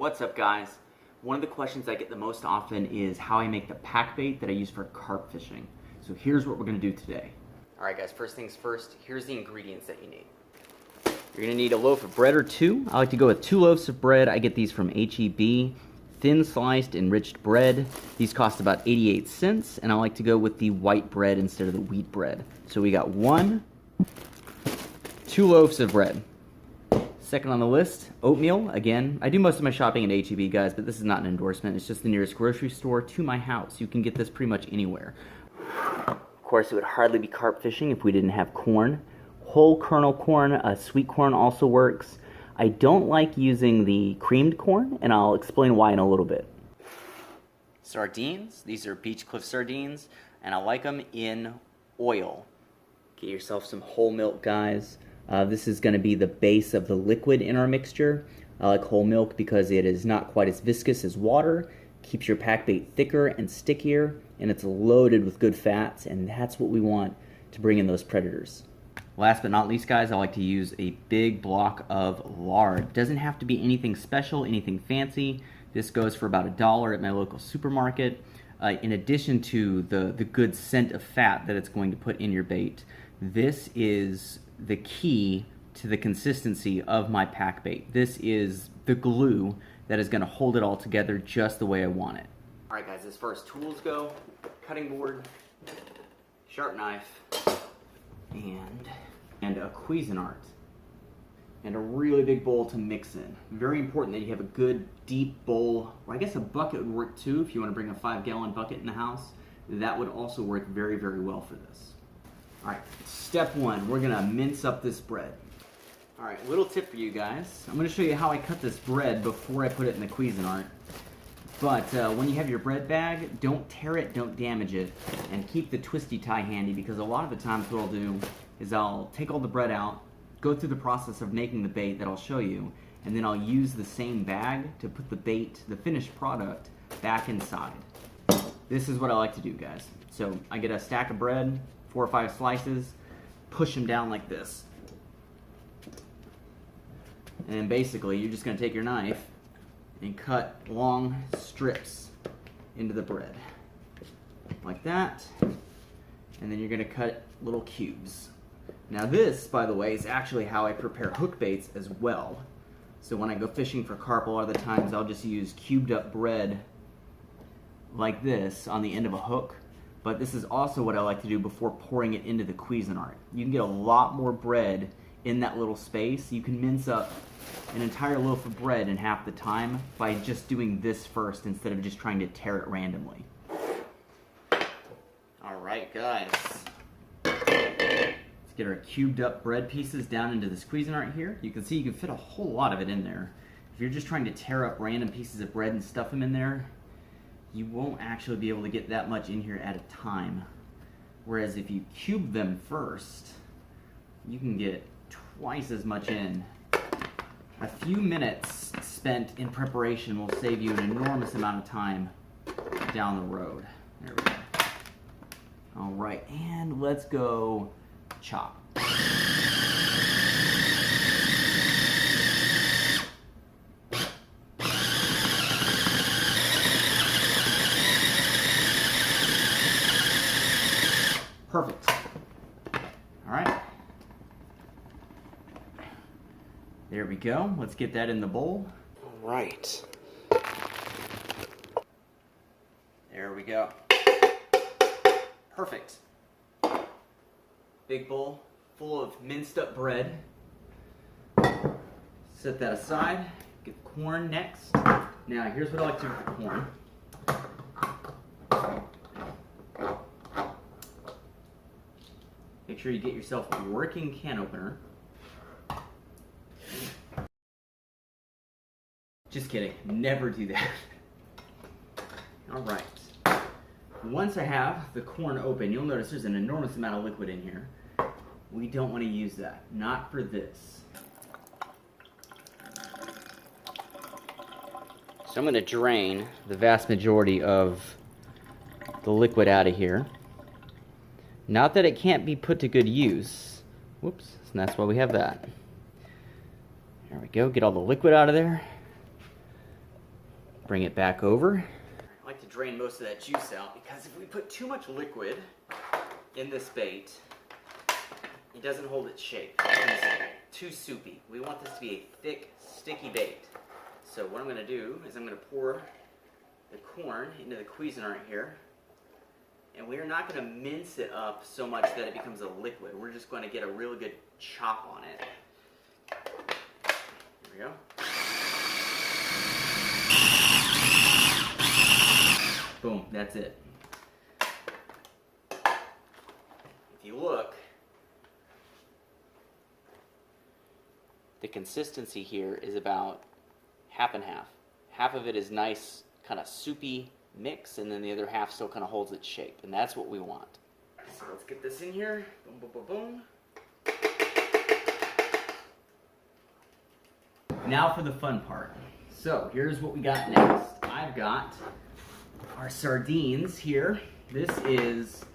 What's up, guys? One of the questions I get the most often is how I make the pack bait that I use for carp fishing. So here's what we're going to do today. Alright guys, first things first, here's the ingredients that you need. You're going to need a loaf of bread or two. I like to go with 2 loaves of bread. I get these from H-E-B. Thin sliced enriched bread. These cost about 88 cents, and I like to go with the white bread instead of the wheat bread. So we got 2 loaves of bread. Second on the list, oatmeal. Again, I do most of my shopping at H-E-B, guys, but this is not an endorsement. It's just the nearest grocery store to my house. You can get this pretty much anywhere. Of course, it would hardly be carp fishing if we didn't have corn. Whole kernel corn, sweet corn also works. I don't like using the creamed corn, and I'll explain why in a little bit. Sardines. These are beach cliff sardines, and I like them in oil. Get yourself some whole milk, guys. This is going to be the base of the liquid in our mixture. I like whole milk because it is not quite as viscous as water, keeps your pack bait thicker and stickier, and it's loaded with good fats, and that's what we want to bring in those predators. Last but not least, guys, I like to use a big block of lard. It doesn't have to be anything special, anything fancy. This goes for about $1 at my local supermarket. In addition to the good scent of fat that it's going to put in your bait, this is the key to the consistency of my pack bait. This is the glue that is going to hold it all together just the way I want it. Alright guys, as far as tools go, cutting board, sharp knife, and a Cuisinart, and a really big bowl to mix in. Very important that you have a good deep bowl, or I guess a bucket would work too if you want to bring a 5-gallon bucket in the house. That would also work very, very well for this. Alright, step 1, we're gonna mince up this bread. Alright, little tip for you guys. I'm gonna show you how I cut this bread before I put it in the Cuisinart. But when you have your bread bag, don't tear it, don't damage it, and keep the twisty tie handy, because a lot of the times what I'll do is I'll take all the bread out, go through the process of making the bait that I'll show you, and then I'll use the same bag to put the bait, the finished product, back inside. This is what I like to do, guys. So I get a stack of bread, 4 or 5 slices, push them down like this. And basically, you're just going to take your knife and cut long strips into the bread. Like that. And then you're going to cut little cubes. Now this, by the way, is actually how I prepare hook baits as well. So when I go fishing for carp, a lot of the times I'll just use cubed up bread like this on the end of a hook. But this is also what I like to do before pouring it into the Cuisinart. You can get a lot more bread in that little space. You can mince up an entire loaf of bread in half the time by just doing this first instead of just trying to tear it randomly. Alright guys, let's get our cubed up bread pieces down into this Cuisinart here. You can see you can fit a whole lot of it in there. If you're just trying to tear up random pieces of bread and stuff them in there, you won't actually be able to get that much in here at a time. Whereas if you cube them first, you can get twice as much in. A few minutes spent in preparation will save you an enormous amount of time down the road. There we go. Alright, and let's go chop. Perfect. Alright. There we go. Let's get that in the bowl. Alright. There we go. Perfect. Big bowl full of minced up bread. Set that aside. Get the corn next. Now here's what I like to do with the corn. Make sure you get yourself a working can opener. Just kidding, never do that. Alright. Once I have the corn open, you'll notice there's an enormous amount of liquid in here. We don't want to use that, not for this. So I'm going to drain the vast majority of the liquid out of here. Not that it can't be put to good use. Whoops, and that's why we have that. There we go, get all the liquid out of there. Bring it back over. I like to drain most of that juice out because if we put too much liquid in this bait, it doesn't hold its shape. It's too soupy. We want this to be a thick, sticky bait. So what I'm going to do is I'm going to pour the corn into the Cuisinart here. And we're not going to mince it up so much that it becomes a liquid. We're just going to get a really good chop on it. Here we go. Boom, that's it. If you look, the consistency here is about half and half. Half of it is nice, kind of soupy mix, and then the other half still kind of holds its shape, and that's what we want. So let's get this in here. Boom, boom, boom, boom. Now for the fun part. So here's what we got next. I've got our sardines here. This is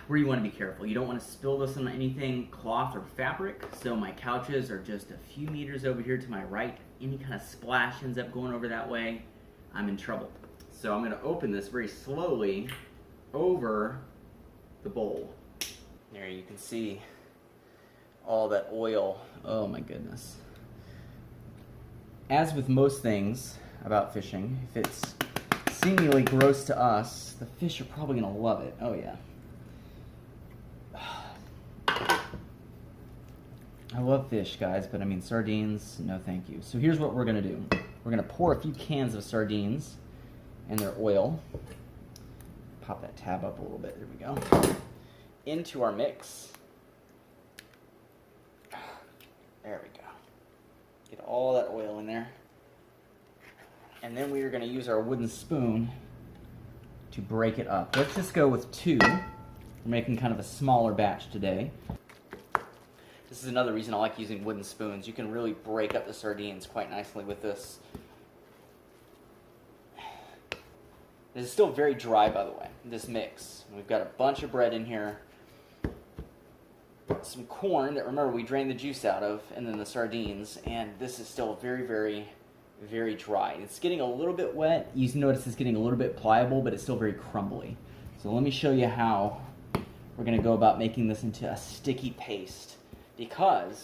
where you want to be careful. You don't want to spill this on anything, cloth or fabric. So my couches are just a few meters over here to my right. Any kind of splash ends up going over that way, I'm in trouble. So I'm going to open this very slowly over the bowl. There you can see all that oil. Oh my goodness. As with most things about fishing, if it's seemingly gross to us, the fish are probably going to love it. Oh yeah. I love fish, guys, but I mean sardines, no thank you. So here's what we're going to do. We're going to pour a few cans of sardines and their oil. Pop that tab up a little bit, there we go. Into our mix. There we go. Get all that oil in there. And then we are going to use our wooden spoon to break it up. Let's just go with 2. We're making kind of a smaller batch today. This is another reason I like using wooden spoons. You can really break up the sardines quite nicely with this. This is still very dry, by the way, this mix. We've got a bunch of bread in here. Some corn that, remember, we drained the juice out of, and then the sardines, and this is still very, very, very dry. It's getting a little bit wet. You notice it's getting a little bit pliable, but it's still very crumbly. So let me show you how we're going to go about making this into a sticky paste, because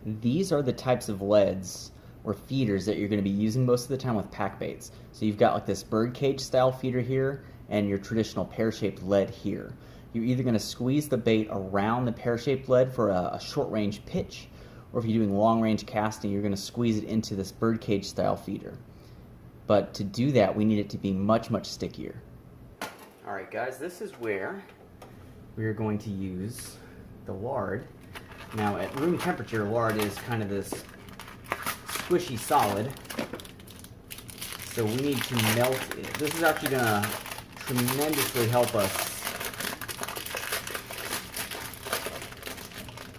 these are the types of leads or feeders that you're going to be using most of the time with pack baits. So you've got like this bird cage style feeder here and your traditional pear-shaped lead here. You're either going to squeeze the bait around the pear-shaped lead for a short-range pitch, or if you're doing long-range casting, you're going to squeeze it into this bird cage style feeder. But to do that, we need it to be much, much stickier. Alright guys, this is where we are going to use the lard. Now at room temperature, lard is kind of this squishy solid, so we need to melt it. This is actually going to tremendously help us.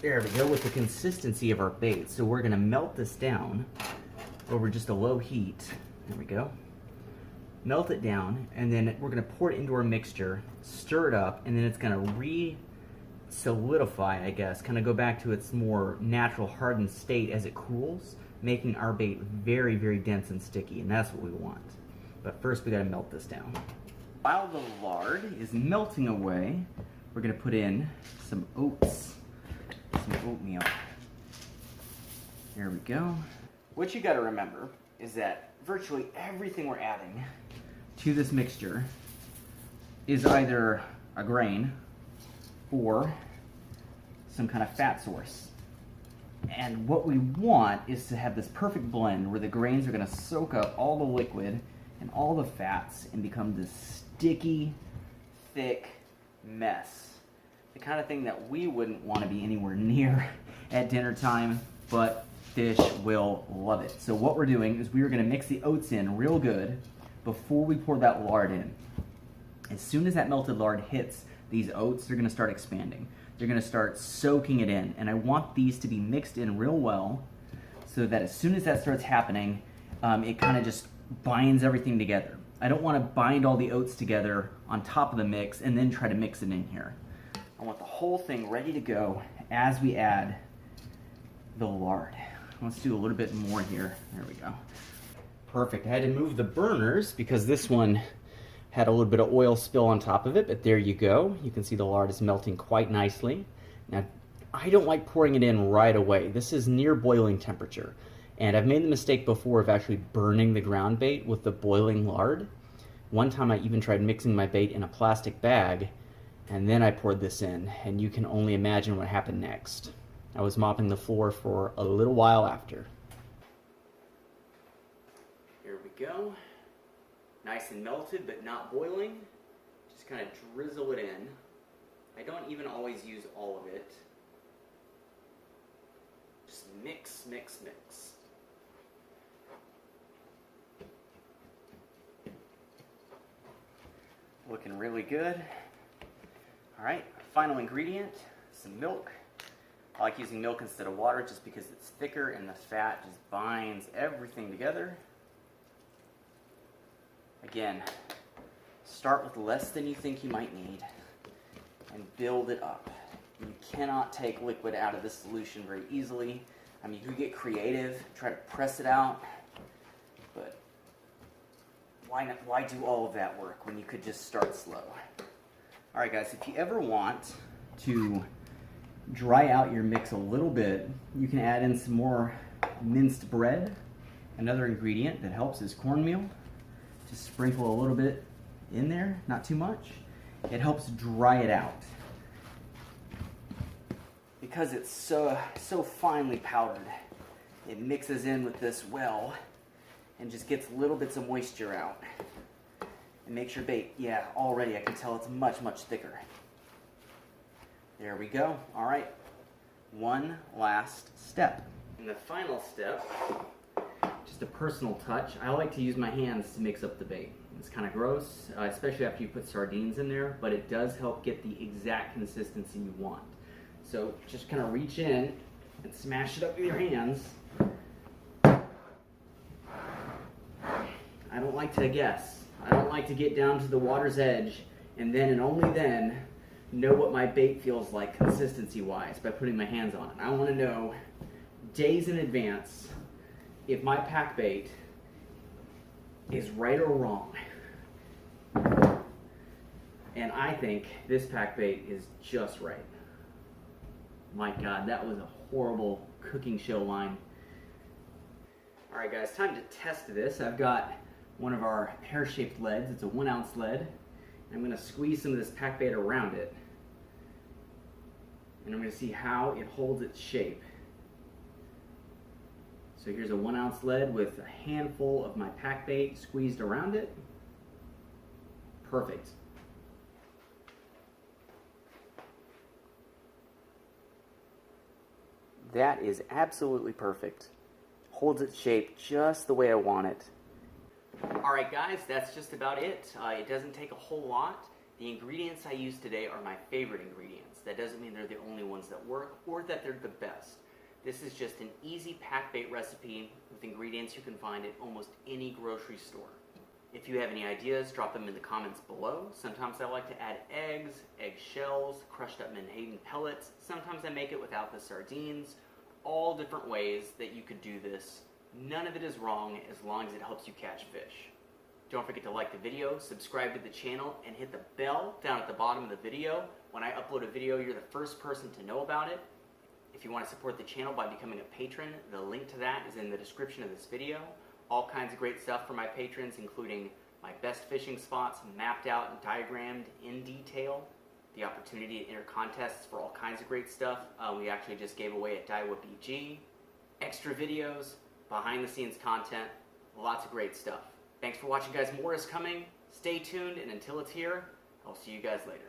There we go, with the consistency of our bait. So we're going to melt this down over just a low heat. There we go. Melt it down, and then we're going to pour it into our mixture, stir it up, and then it's going to re-solidify, I guess, kind of go back to its more natural hardened state as it cools, making our bait very, very dense and sticky, and that's what we want. But first we got to melt this down. While the lard is melting away, we're going to put in some oats. Some oatmeal. There we go. What you got to remember is that virtually everything we're adding to this mixture is either a grain or some kind of fat source. And what we want is to have this perfect blend where the grains are going to soak up all the liquid and all the fats and become this sticky, thick mess. The kind of thing that we wouldn't want to be anywhere near at dinner time, but fish will love it. So what we're doing is we are going to mix the oats in real good before we pour that lard in. As soon as that melted lard hits these oats, they're going to start expanding. They're going to start soaking it in, and I want these to be mixed in real well so that as soon as that starts happening, it kind of just binds everything together. I don't want to bind all the oats together on top of the mix and then try to mix it in here. I want the whole thing ready to go as we add the lard. Let's do a little bit more here. There we go. Perfect. I had to move the burners because this one had a little bit of oil spill on top of it, but there you go. You can see the lard is melting quite nicely. Now, I don't like pouring it in right away. This is near boiling temperature. And I've made the mistake before of actually burning the ground bait with the boiling lard. One time I even tried mixing my bait in a plastic bag, and then I poured this in, and you can only imagine what happened next. I was mopping the floor for a little while after. Here we go. Nice and melted, but not boiling. Just kind of drizzle it in. I don't even always use all of it. Just mix, mix, mix. Looking really good. All right, final ingredient, some milk. I like using milk instead of water just because it's thicker and the fat just binds everything together. Again, start with less than you think you might need and build it up. You cannot take liquid out of this solution very easily. I mean, you could get creative, try to press it out, but why do all of that work when you could just start slow? All right, guys, if you ever want to dry out your mix a little bit, you can add in some more minced bread. Another ingredient that helps is cornmeal. Just sprinkle a little bit in there, not too much. It helps dry it out. Because it's so finely powdered, it mixes in with this well and just gets little bits of moisture out. And makes your bait, yeah, already I can tell it's much, much thicker. There we go. All right, one last step. And the final step, just a personal touch, I like to use my hands to mix up the bait. It's kind of gross, especially after you put sardines in there, but it does help get the exact consistency you want. So just kind of reach in and smash it up with your hands. I don't like to guess. I don't like to get down to the water's edge and then and only then know what my bait feels like consistency-wise by putting my hands on it. I want to know days in advance if my pack bait is right or wrong. And I think this pack bait is just right. My God, that was a horrible cooking show line. All right, guys, time to test this. I've got one of our pear-shaped leads. It's a 1 ounce lead. I'm going to squeeze some of this pack bait around it. And I'm going to see how it holds its shape. So here's a 1 ounce lead with a handful of my pack bait squeezed around it. Perfect. That is absolutely perfect. Holds its shape just the way I want it. Alright guys, that's just about it. It doesn't take a whole lot. The ingredients I use today are my favorite ingredients. That doesn't mean they're the only ones that work or that they're the best. This is just an easy pack bait recipe with ingredients you can find at almost any grocery store. If you have any ideas, drop them in the comments below. Sometimes I like to add eggs, egg shells, crushed up menhaden pellets. Sometimes I make it without the sardines. All different ways that you could do this. None of it is wrong as long as it helps you catch fish. Don't forget to like the video, subscribe to the channel, and hit the bell down at the bottom of the video. When I upload a video, you're the first person to know about it. If you want to support the channel by becoming a patron, the link to that is in the description of this video. All kinds of great stuff for my patrons, including my best fishing spots mapped out and diagrammed in detail, the opportunity to enter contests for all kinds of great stuff. We actually just gave away at Daiwa BG, extra videos, behind the scenes content, lots of great stuff. Thanks for watching, guys. More is coming. Stay tuned, and until it's here, I'll see you guys later.